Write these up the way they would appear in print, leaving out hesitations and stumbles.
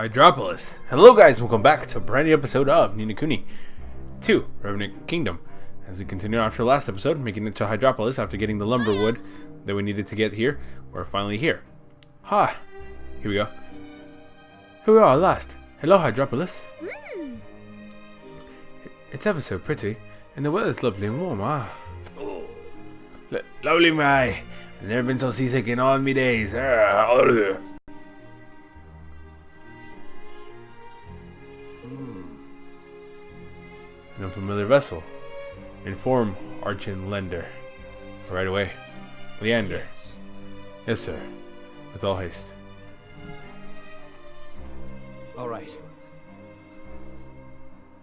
Hydroplis. Hello guys, welcome back to a brand new episode of Kuni 2, Revenant Kingdom. As we continue after the last episode, making it to Hydroplis after getting the lumber wood that we needed to get here, we're finally here. Ha! Here we go. Here we are at last. Hello Hydroplis. It's ever so pretty, and the weather's lovely and warm, lovely, my. I've never been so seasick in all my days. An unfamiliar vessel. Inform Archon Lender. Right away. Leander. Yes, sir. With all haste. Alright.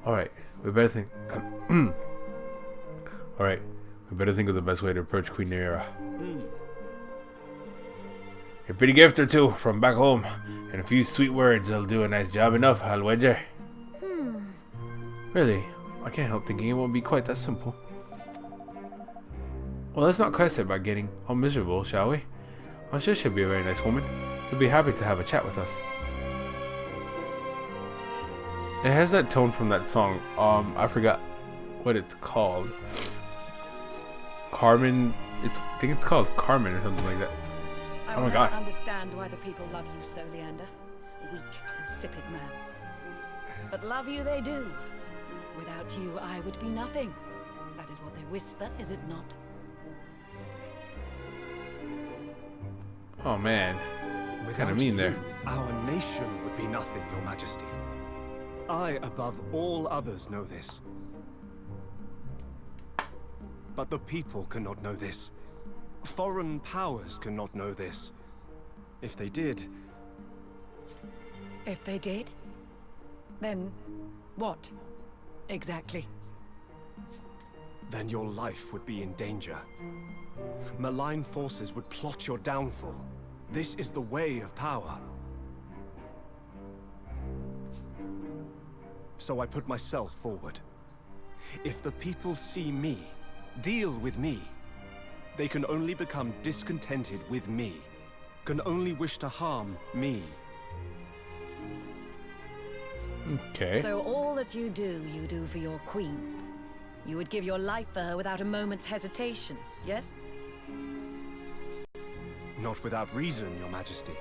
Alright. We better think... Alright. We better think of the best way to approach Queen Naira. A pretty gift or two from back home. And a few sweet words will do a nice job enough, I'll wager. Really? I can't help thinking it won't be quite that simple. Well, let's not curse it by getting all miserable, shall we? I'm sure she'll be a very nice woman. She'll be happy to have a chat with us. It has that tone from that song. I forgot what it's called. Carmen. I think it's called Carmen or something like that. Oh my god. I don't understand why the people love you so, Leander. Weak, insipid man. But love you they do. Without you, I would be nothing. That is what they whisper, is it not? Oh man. What kind of mean there? Our nation would be nothing, Your Majesty. I, above all others, know this. But the people cannot know this. Foreign powers cannot know this. If they did... If they did? Then what? Exactly. Then your life would be in danger. Malign forces would plot your downfall. This is the way of power. So I put myself forward. If the people see me, deal with me, they can only become discontented with me, can only wish to harm me. Okay. So all that you do for your queen. You would give your life for her without a moment's hesitation, yes? Not without reason, Your Majesty.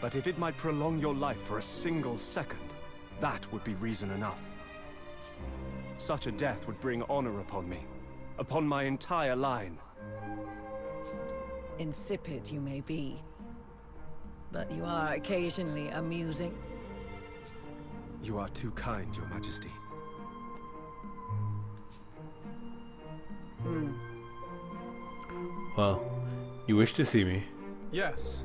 But if it might prolong your life for a single second, that would be reason enough. Such a death would bring honor upon me, upon my entire line. Insipid you may be, but you are occasionally amusing. You are too kind, Your Majesty. Well, you wish to see me? Yes.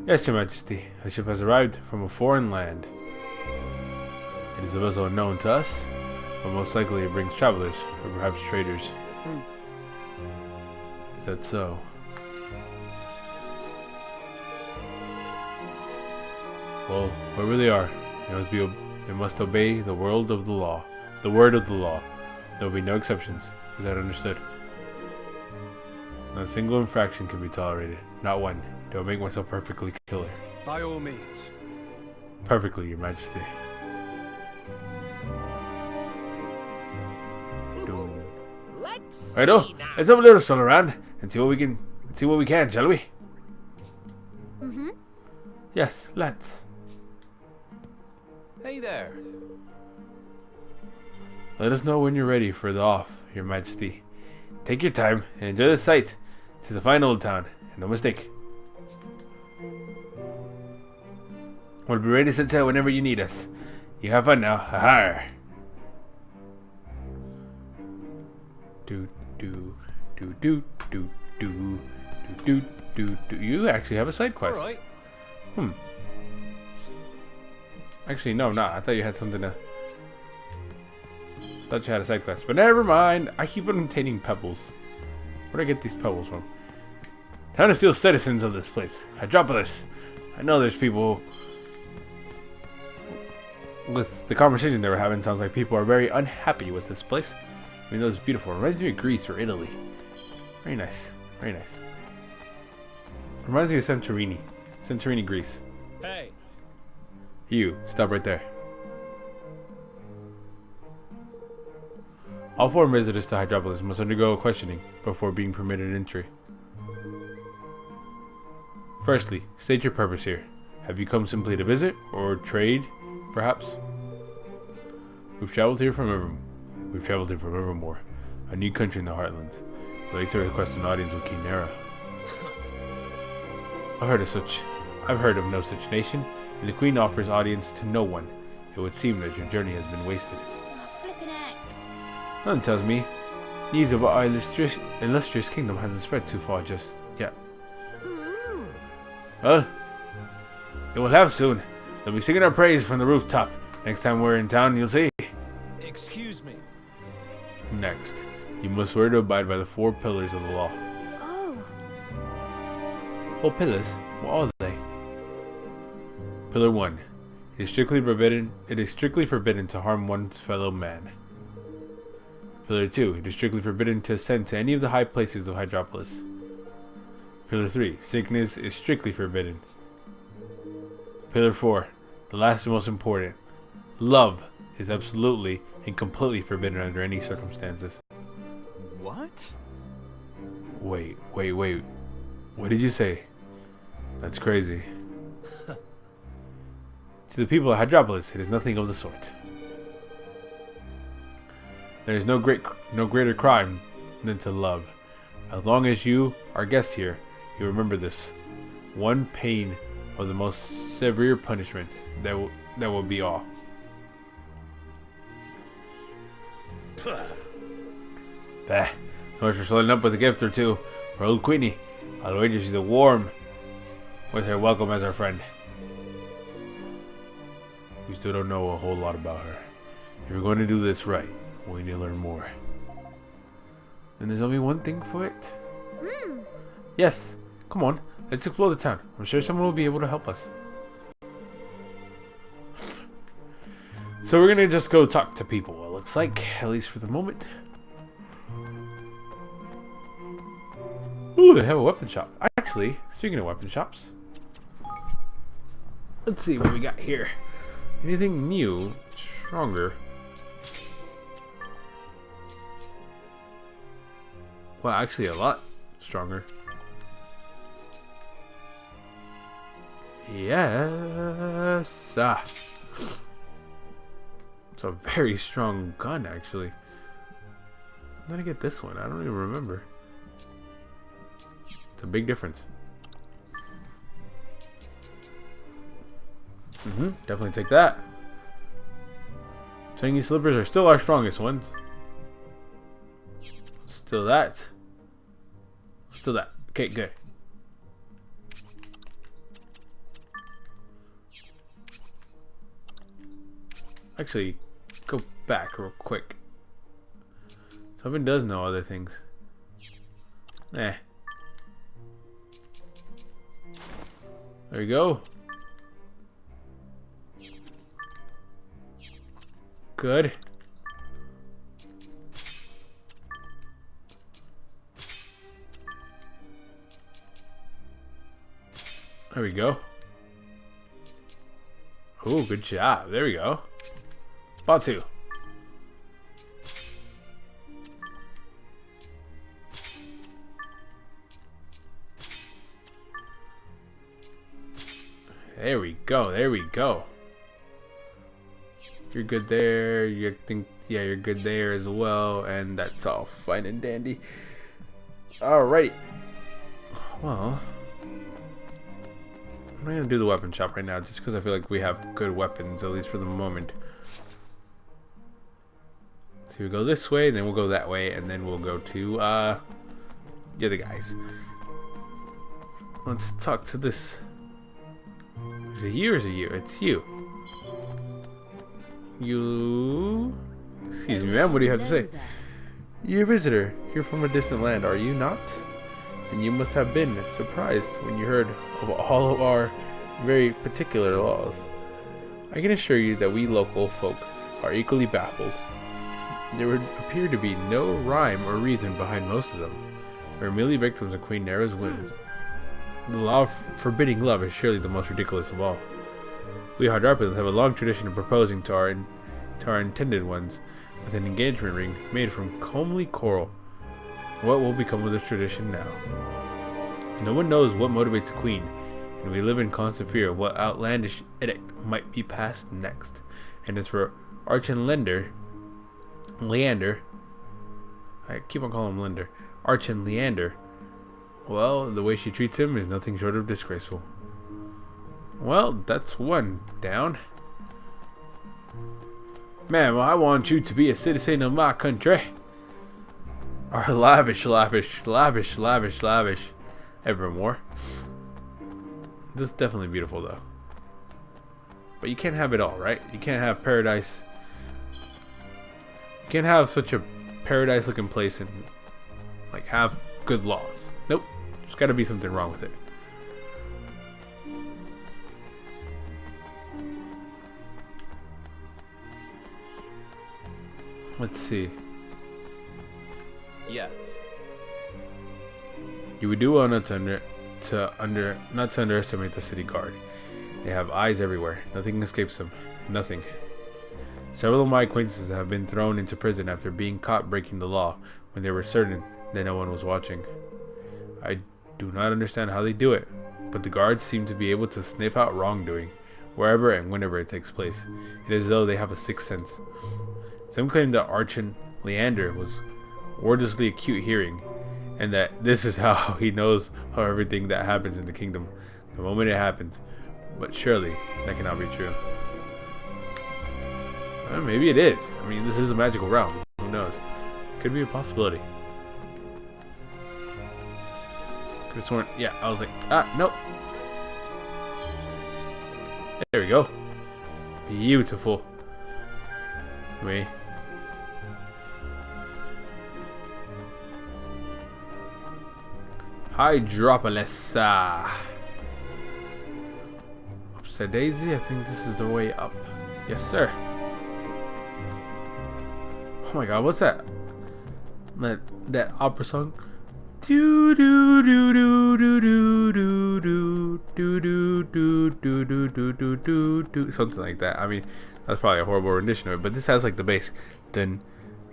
Yes, Your Majesty. A ship has arrived from a foreign land. It is a vessel unknown to us, but most likely it brings travelers, or perhaps traders. Is that so? Well, wherever they are, they must obey the word of the law. The word of the law. There will be no exceptions. Is that understood? Not a single infraction can be tolerated. Not one. Do I make myself perfectly clear? By all means. Perfectly, Your Majesty. Righto, let's have a little stroll around and see what we can, shall we? Yes, let's. Hey there. Let us know when you're ready for the off, Your Majesty. Take your time and enjoy the sight. This is a fine old town, and no mistake. We'll be ready to set sail whenever you need us. You have fun now. Ha-ha. Do do do do do do do do do. You actually have a side quest. All right. Actually, no, not. I thought you had something to. Thought you had a side quest, but never mind. I keep obtaining pebbles. Where'd I get these pebbles from? Time to steal citizens of this place. Hydroplis. I know there's people. With the conversation they were having, sounds like people are very unhappy with this place. I mean, that was beautiful. It reminds me of Greece or Italy. Very nice. Very nice. Reminds me of Santorini. Santorini, Greece. Hey. You, stop right there. All foreign visitors to Hydroplis must undergo questioning before being permitted entry. Firstly, state your purpose here. Have you come simply to visit, or trade, perhaps? We've traveled here from Evermore, a new country in the Heartlands. We'd like to request an audience with King Nera. I've heard of no such nation, and the Queen offers audience to no one. It would seem that your journey has been wasted. Oh, flippin' heck. None tells me. News of our illustrious kingdom hasn't spread too far just yet. Well, it will have soon. They'll be singing our praise from the rooftop. Next time we're in town, you'll see. Excuse me. Next, you must swear to abide by the 4 pillars of the law. Oh. 4 pillars? What are they? Pillar 1. It is strictly forbidden to harm one's fellow man. Pillar 2. It is strictly forbidden to ascend to any of the high places of Hydroplis. Pillar 3. Sickness is strictly forbidden. Pillar 4. The last and most important. Love is absolutely and completely forbidden under any circumstances. What? Wait. What did you say? That's crazy. To the people of Hydroplis, it is nothing of the sort. There is no greater crime than to love. As long as you are guests here, you remember this. One pain of the most severe punishment. That will be all. Bah. No much for swelling up with a gift or two for old Queenie. I'll wager she's a warm with her welcome as our friend. We still don't know a whole lot about her. If we're going to do this right, we need to learn more. And there's only one thing for it? Yes. Come on. Let's explore the town. I'm sure someone will be able to help us. So we're going to just go talk to people, it looks like. At least for the moment. Ooh, they have a weapon shop. Actually, speaking of weapon shops. Let's see what we got here. Anything new? Stronger? Well, actually a lot stronger. Yes! It's a very strong gun, actually. I'm gonna get this one. I don't even remember. It's a big difference. Definitely take that. Chinese slippers are still our strongest ones. Still that. Still that. Okay, good. Actually, go back real quick. Someone does know other things. There we go. Good. There we go. Oh, good job. There we go. Part 2. There we go. There we go. You're good there. You think, yeah, you're good there as well. And that's all fine and dandy. Alright. Well, I'm gonna do the weapon shop right now, just because I feel like we have good weapons, at least for the moment. So we go this way, and then we'll go that way, and then we'll go to the other guys. Let's talk to this. Is it you or is it you? It's you. You... Excuse me, ma'am, what do you have to say? You're a visitor, here from a distant land, are you not? And you must have been surprised when you heard of all of our very particular laws. I can assure you that we local folk are equally baffled. There would appear to be no rhyme or reason behind most of them. We're merely victims of Queen Nera's whims. The law of forbidding love is surely the most ridiculous of all. We Hydroplis have a long tradition of proposing to our intended ones with an engagement ring made from comely coral. What will become of this tradition now? No one knows what motivates the queen, and we live in constant fear of what outlandish edict might be passed next. And as for Leander, I keep on calling him Linder, Leander, well, the way she treats him is nothing short of disgraceful. Well, that's one down. Ma'am, I want you to be a citizen of my country. Or lavish. Evermore. This is definitely beautiful, though. But you can't have it all, right? You can't have paradise. You can't have such a paradise-looking place and like have good laws. Nope. There's got to be something wrong with it. Let's see. Yeah. You would do well not to underestimate the city guard. They have eyes everywhere. Nothing escapes them. Nothing. Several of my acquaintances have been thrown into prison after being caught breaking the law when they were certain that no one was watching. I do not understand how they do it, but the guards seem to be able to sniff out wrongdoing wherever and whenever it takes place. It is as though they have a sixth sense. Some claim that Archon Leander was wordlessly acute hearing, and that this is how he knows how everything that happens in the kingdom the moment it happens. But surely that cannot be true. Maybe it is. I mean, this is a magical realm. Who knows? Could be a possibility. Could have sworn. Yeah, I was like, nope. There we go. Beautiful. Anyway. Hydroplis. Upside Daisy, I think this is the way up. Yes, sir. Oh my god, what's that? That opera song? Do do do do do do do do do do do do do do do do, something like that. I mean, that's probably a horrible rendition of it, but this has like the bass. Dun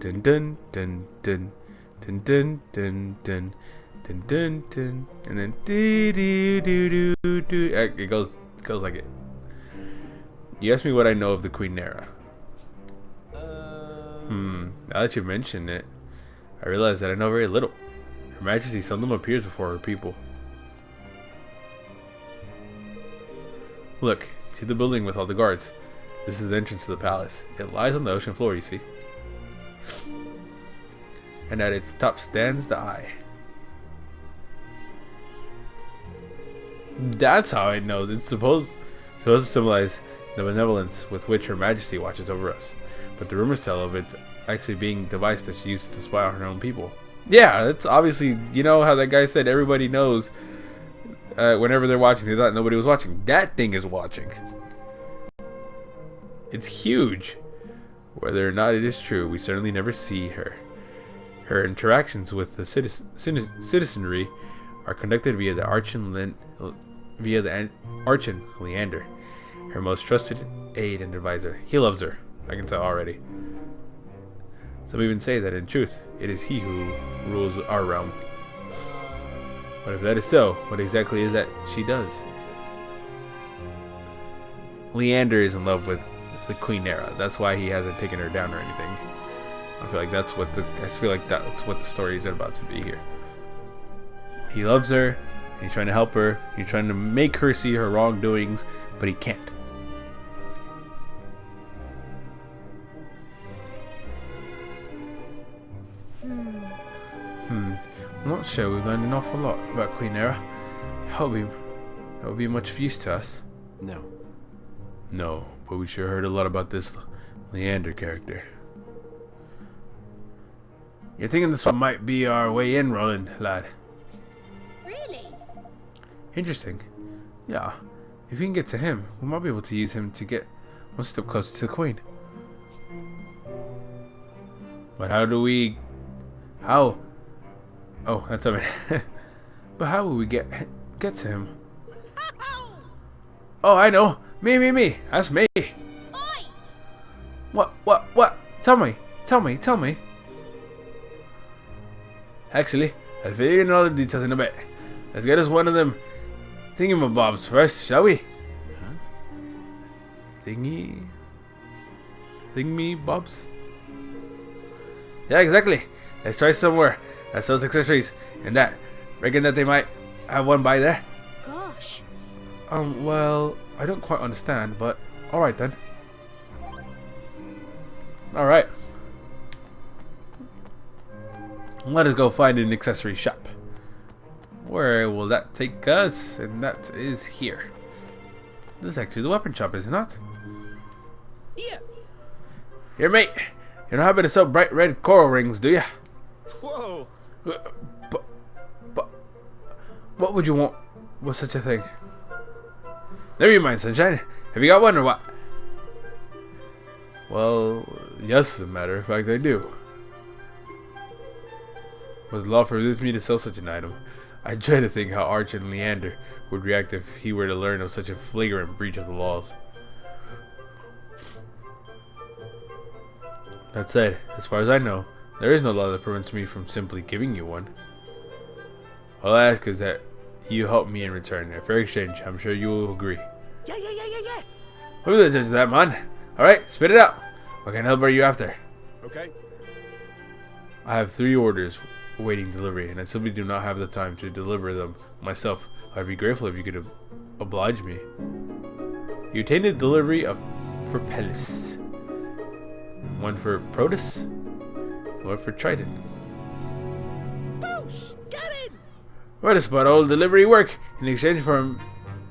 dun dun dun dun dun dun dun dun dun dun dun, and then do do do do do. It goes like it. You asked me what I know of the Queen Nera. Now that you mention it, I realize that I know very little. Her Majesty seldom appears before her people. Look, see the building with all the guards? This is the entrance to the palace. It lies on the ocean floor, you see. And at its top stands the eye. That's how it knows. It's supposed to symbolize the benevolence with which Her Majesty watches over us. But the rumors tell of it actually being the device that she uses to spy on her own people. Yeah, that's obviously, you know how that guy said everybody knows whenever they're watching, they thought nobody was watching. That thing is watching. It's huge. Whether or not it is true, we certainly never see her. Her interactions with the citizenry are conducted via the Archon Leander, her most trusted aide and advisor. He loves her, I can tell already. Some even say that in truth, it is he who rules our realm. But if that is so, what exactly is that she does? Leander is in love with the Queen Nera. That's why he hasn't taken her down or anything. I feel like that's what the story is about to be here. He loves her, and he's trying to help her, he's trying to make her see her wrongdoings, but he can't. I'm not sure we've learned an awful lot about Queen Nera. I hope it will be much of use to us. No. No, but we sure heard a lot about this Leander character. You're thinking this one might be our way in, Roland, lad? Really? Interesting. Yeah, if we can get to him, we might be able to use him to get one step closer to the Queen. But how do we... How... Oh, that's something. But how will we get get to him? Oh, I know. Me. That's me. Oi! What? Tell me. Actually, I'll fill you in all the details in a bit. Let's get us one of them thingamabobs first, shall we? Huh? Thingy-bobs? Yeah, exactly. Let's try somewhere that sells accessories and that. Reckon that they might have one by there. Gosh. Well, I don't quite understand, but alright then. Alright. Let us go find an accessory shop. Where will that take us? And that is here. This is actually the weapon shop, is it not? Yeah. Here, mate. You don't happen to sell bright red coral rings, do you? Whoa. But what would you want with such a thing? Never mind, sunshine. Have you got one or what? Well, yes, as a matter of fact, I do. But the law forbids me to sell such an item. I dread to think how Arch and Leander would react if he were to learn of such a flagrant breach of the laws. That said, as far as I know, there is no law that prevents me from simply giving you one. All I ask is that you help me in return. A fair exchange, I'm sure you will agree. Yeah. Who's the judge of that, man? Alright, spit it out. What kind of help are you after? Okay. I have 3 orders awaiting delivery, and I simply do not have the time to deliver them myself. I'd be grateful if you could oblige me. You obtained a delivery for Pellis, one for Protus, and one for Trident. Boosh! Get in! What a spot old delivery work in exchange for a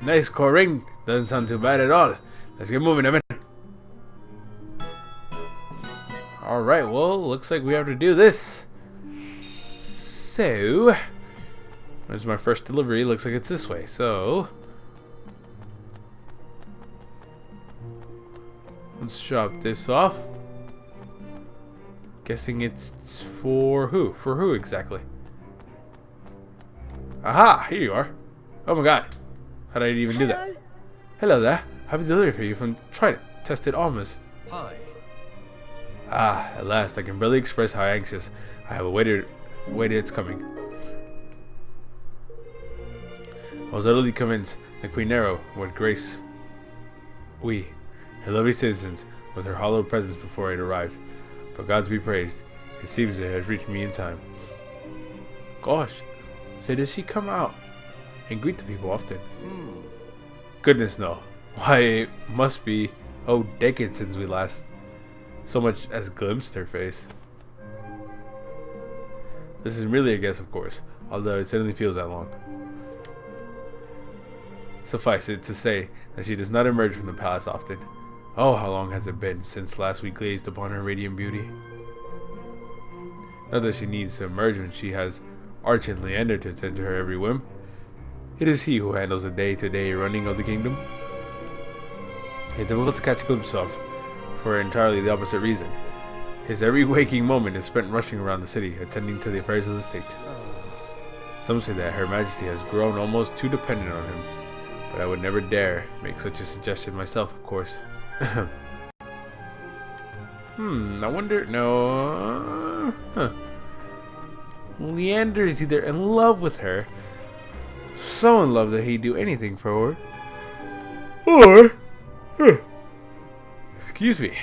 nice core ring. Doesn't sound too bad at all. Let's get moving, Evan. Alright, well, looks like we have to do this. So, there's my first delivery. Looks like it's this way. So, let's drop this off. Guessing it's for who? For who exactly? Aha! Here you are. Oh my god. How did I even do that? Hello there. I have a delivery for you from Trident Tested Almas. Hi. Ah, at last. I can barely express how anxious I have awaited its coming. I was utterly convinced that Queen Nero would grace her lovely citizens, with her hallowed presence before it arrived. But God's be praised, it seems it has reached me in time. Gosh, so does she come out and greet the people often? Goodness no. Why, it must be, decades since we last so much as glimpsed her face. This is merely a guess, of course, although it certainly feels that long. Suffice it to say that she does not emerge from the palace often. Oh, how long has it been since last we gazed upon her radiant beauty? Not that she needs to emerge when she has Arch and Leander to attend to her every whim. It is he who handles the day-to-day running of the kingdom. He is difficult to catch a glimpse of, for entirely the opposite reason. His every waking moment is spent rushing around the city, attending to the affairs of the state. Some say that Her Majesty has grown almost too dependent on him, but I would never dare make such a suggestion myself, of course. I wonder... No... Leander is either in love with her, so in love that he'd do anything for her, or... excuse me.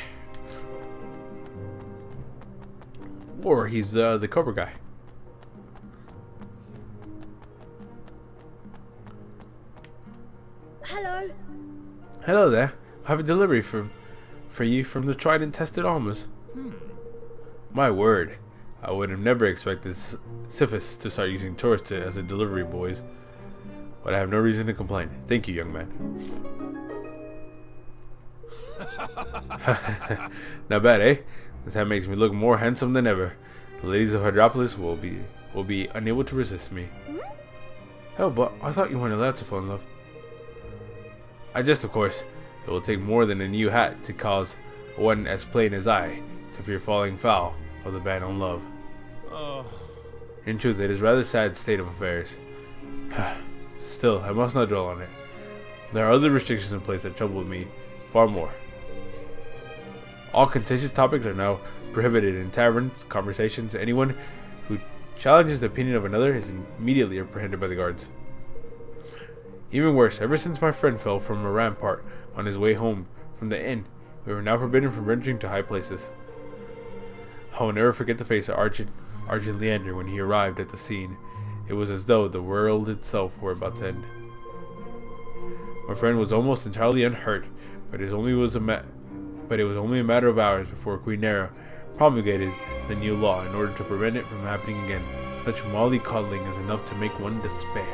Or he's the Cobra guy. Hello. Hello there. I have a delivery for you from the Trident Tested Almas. My word, I would have never expected Siphus to start using tourists as a delivery boys, but I have no reason to complain. Thank you, young man. Not bad, eh? This hat makes me look more handsome than ever. The ladies of Hydroplis will be unable to resist me. Hell, but I thought you weren't allowed to fall in love. I jest, of course. It will take more than a new hat to cause one as plain as I to fear falling foul of the ban on love. In truth, it is a rather sad state of affairs. Still, I must not dwell on it. There are other restrictions in place that trouble me far more. All contentious topics are now prohibited in taverns, conversations. Anyone who challenges the opinion of another is immediately apprehended by the guards. Even worse, ever since my friend fell from a rampart on his way home from the inn, we were now forbidden from venturing to high places. I will never forget the face of Argent Leander when he arrived at the scene. It was as though the world itself were about to end. My friend was almost entirely unhurt, but it was only a matter of hours before Queen Nera promulgated the new law in order to prevent it from happening again. Such mollycoddling is enough to make one despair.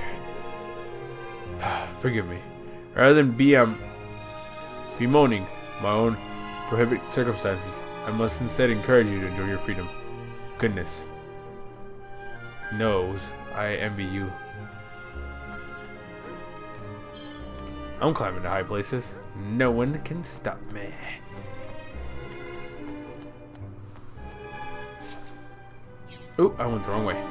Forgive me. Rather than bemoaning my own prohibited circumstances, I must instead encourage you to enjoy your freedom. Goodness knows I envy you. I'm climbing to high places. No one can stop me. Ooh, I went the wrong way.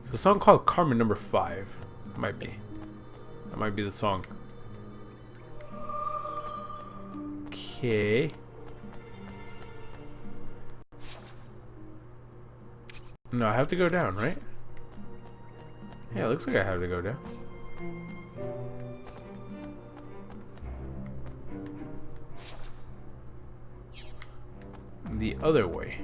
It's a song called Carmen number 5. Might be. That might be the song. Okay. No, I have to go down, right? Yeah, it looks like I have to go down. The other way.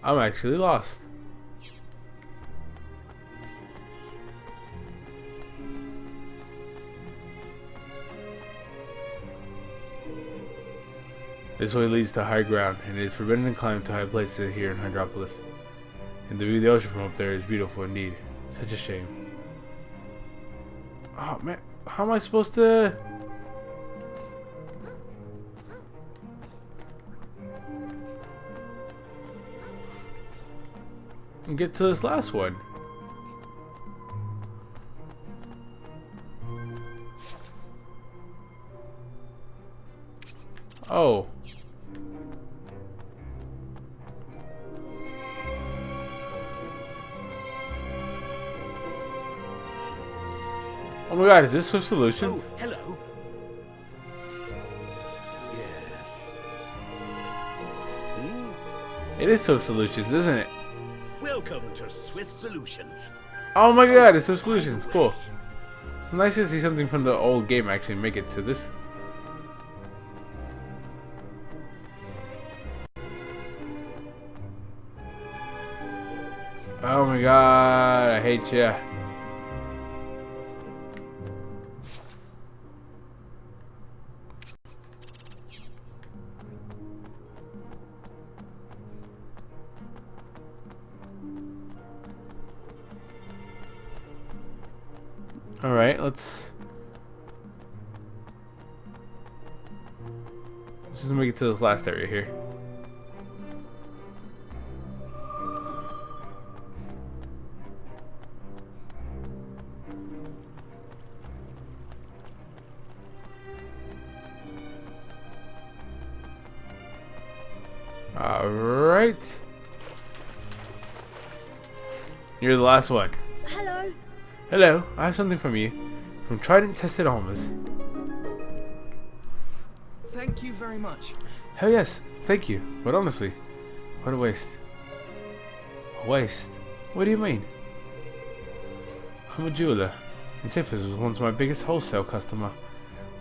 I'm actually lost. This way leads to high ground, and it is forbidden to climb to high places here in Hydroplis. And to view the ocean from up there is beautiful indeed. Such a shame. Oh man, how am I supposed to... get to this last one? Oh. Oh my god, is this Swift Solutions? Oh, hello. Yes. It is Swift Solutions, isn't it? Welcome to Swift Solutions. Oh my god, it's Swift Solutions. Cool. It's nice to see something from the old game actually make it to this. Oh my god, I hate ya. Alright, let's just make it to this last area here. Alright. You're the last one. Hello. Hello, I have something from you. From Trident Tested Armors. Thank you very much. Hell yes, thank you. But honestly, what a waste. A waste? What do you mean? I'm a jeweler, and Tiffers was once my biggest wholesale customer.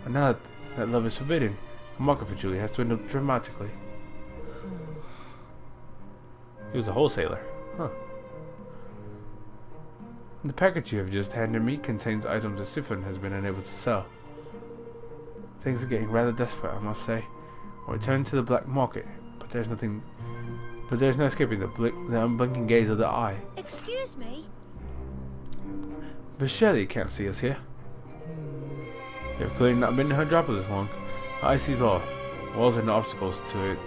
But now that love is forbidden, the market for jewelry has dwindled dramatically. He was a wholesaler. Huh. The package you have just handed me contains items that Siphon has been unable to sell. Things are getting rather desperate, I must say. I'll return to the black market, but there's no escaping the unblinking gaze of the eye. Excuse me. But surely you can't see us here. You've clearly not been in Hydroplis long. The eye sees all. Walls are no obstacles to it.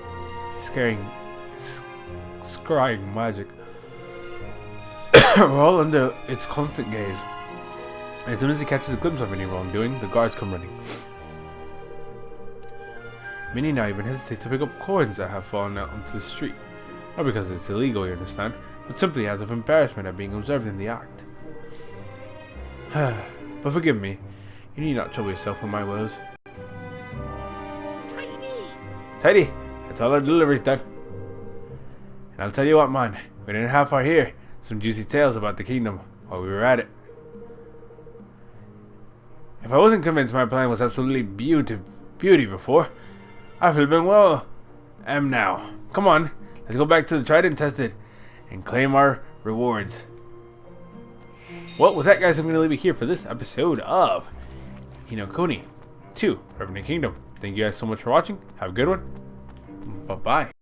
scrying magic. We're all under its constant gaze. And as soon as he catches a glimpse of any wrongdoing, the guards come running. Many now even hesitate to pick up coins that have fallen out onto the street. Not because it's illegal, you understand, but simply out of embarrassment at being observed in the act. But forgive me, you need not trouble yourself with my woes. Tidy! That's all our deliveries done. And I'll tell you what, man, we didn't have far here some juicy tales about the kingdom while we were at it. If I wasn't convinced my plan was absolutely beauty before, I feel been well am now. Come on, let's go back to the tried and tested and claim our rewards. Well, with that, guys, I'm going to leave it here for this episode of Kuni 2 Revenant Kingdom. Thank you guys so much for watching. Have a good one. Bye-bye.